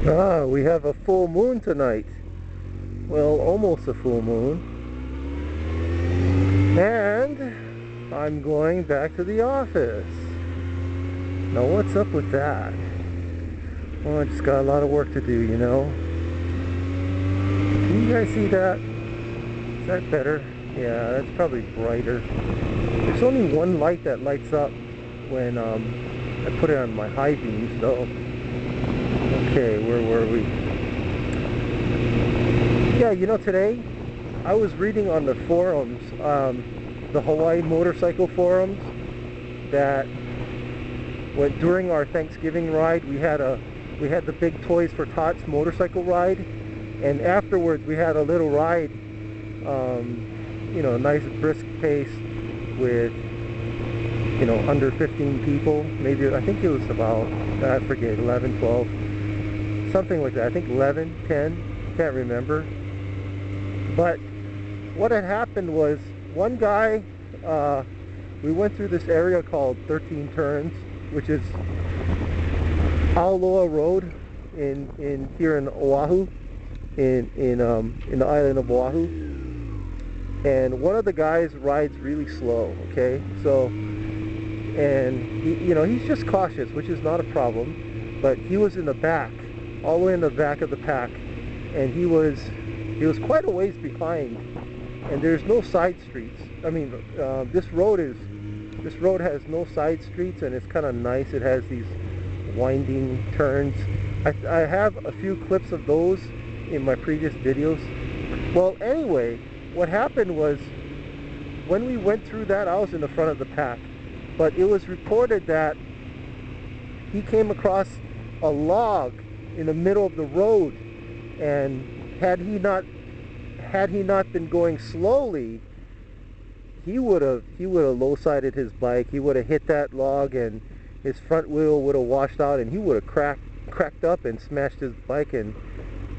We have a full moon tonight. Well, almost a full moon. And I'm going back to the office. Now what's up with that? Well, I just got a lot of work to do, you know. Can you guys see that? Is that better? Yeah, that's probably brighter. There's only one light that lights up when I put it on my high beams, though. Okay, where were we? Yeah, you know, today I was reading on the forums, the Hawaii motorcycle forums, that during our Thanksgiving ride we had the big Toys for Tots motorcycle ride, and afterwards we had a little ride, you know, a nice brisk pace with, you know, under 15 people, maybe. I think it was about, I forget, 11, 12, something like that. I think 11, 10, can't remember. But what had happened was, one guy, we went through this area called 13 Turns, which is Tantalus Road in here in Oahu, in the island of Oahu. And one of the guys rides really slow, okay? So, and he, you know, he's just cautious, which is not a problem. But he was in the back, all the way in the back of the pack, and he was quite a ways behind. And there's no side streets. I mean, this road has no side streets, and it's kind of nice. It has these winding turns. I have a few clips of those in my previous videos. Well, anyway, what happened was, when we went through that, I was in the front of the pack, but it was reported that he came across a log in the middle of the road, and had he not been going slowly, he would have low-sided his bike. He would have hit that log, and his front wheel would have washed out, and he would have cracked up and smashed his bike, and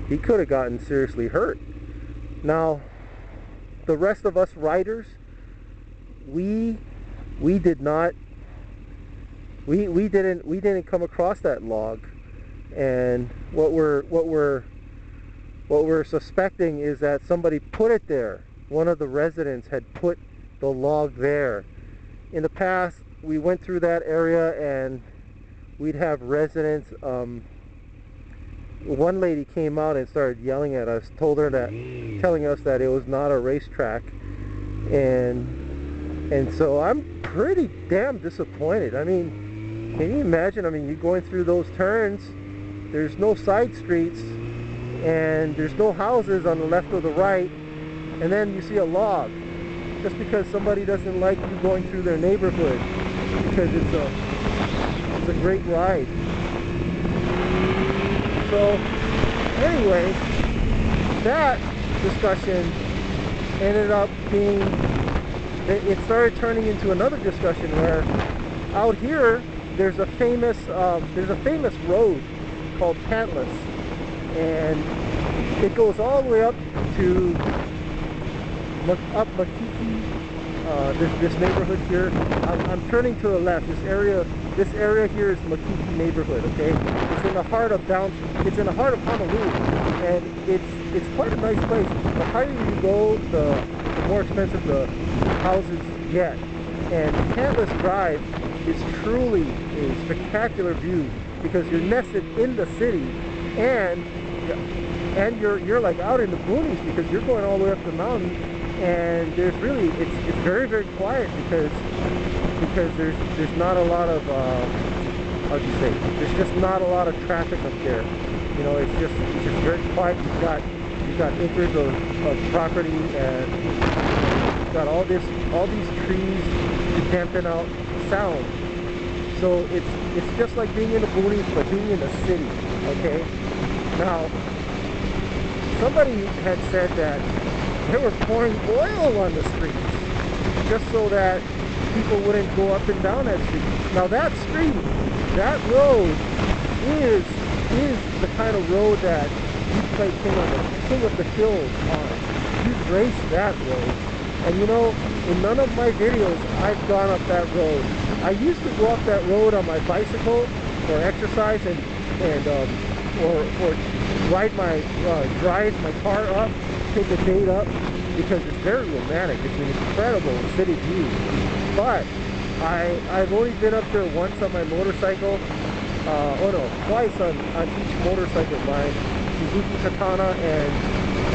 he could have gotten seriously hurt. Now, the rest of us riders, we didn't come across that log, and what we're suspecting is that somebody put it there. One of the residents had put the log there. In the past, we went through that area, and we'd have residents. One lady came out and started yelling at us, telling us that it was not a racetrack, and so I'm pretty damn disappointed. I mean, can you imagine? I mean, you're going through those turns. There's no side streets, and there's no houses on the left or the right, and then you see a log, just because somebody doesn't like you going through their neighborhood, because it's a great ride. So anyway, that discussion ended up being, it started turning into another discussion where out here there's a famous road called Tantalus, and it goes all the way up to Makiki, this neighborhood here. I'm turning to the left. This area here is Makiki neighborhood. Okay, it's in the heart of Honolulu, and it's quite a nice place. The higher you go, the more expensive the houses get. And Tantalus Drive is truly a spectacular view, because you're nested in the city, and you're like out in the boonies, because you're going all the way up the mountain, and there's really, it's very, very quiet, because there's not a lot of how'd you say, there's just not a lot of traffic up there. You know, it's just very quiet. You've got acres of property, and you've got all these trees to dampen out sound. So it's just like being in the boonies, but being in the city. Okay. Now, somebody had said that they were pouring oil on the streets just so that people wouldn't go up and down that street. Now that street, that road is the kind of road that you play King of the Hills on. You race that road. And you know, in none of my videos I've gone up that road. I used to go up that road on my bicycle for exercise, and or ride my drive my car up, take a date up, because it's very romantic. It's an incredible city view. But I've only been up there once on my motorcycle. Oh no, twice on each motorcycle, my Suzuki Katana and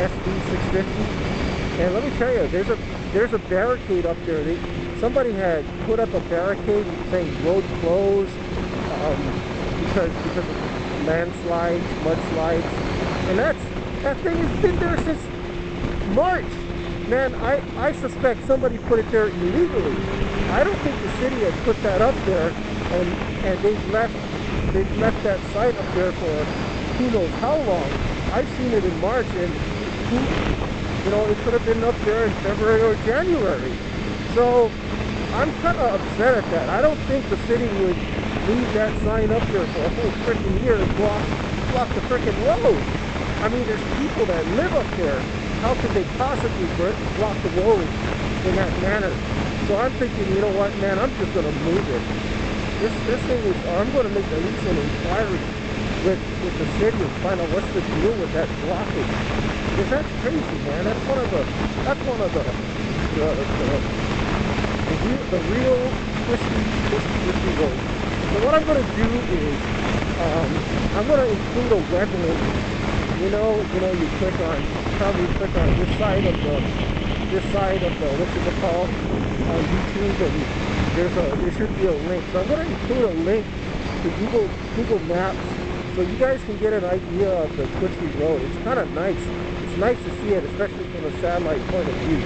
SD650. And let me tell you, there's a barricade up there. Somebody had put up a barricade saying road closed because of landslides, mudslides, and that thing has been there since March. Man, I suspect somebody put it there illegally. I don't think the city had put that up there, and they've left that site up there for who knows how long. I've seen it in March, and it could have been up there in February or January. So I'm kind of upset at that. I don't think the city would leave that sign up there for a whole freaking year and block the freaking road. I mean, there's people that live up there. How could they possibly block the road in that manner? So I'm thinking, you know what, man, I'm just going to move it. This thing is, I'm going to make at least an inquiry with the city and find out what's the deal with that blockage. Because that's crazy, man. That's one of the real twisty roads. So what I'm going to do is, I'm going to include a web link. You click on this side of the what's it called on YouTube, and there should be a link. So I'm going to include a link to Google Maps, so you guys can get an idea of the twisty road. It's kind of nice. It's nice to see it, especially from a satellite point of view.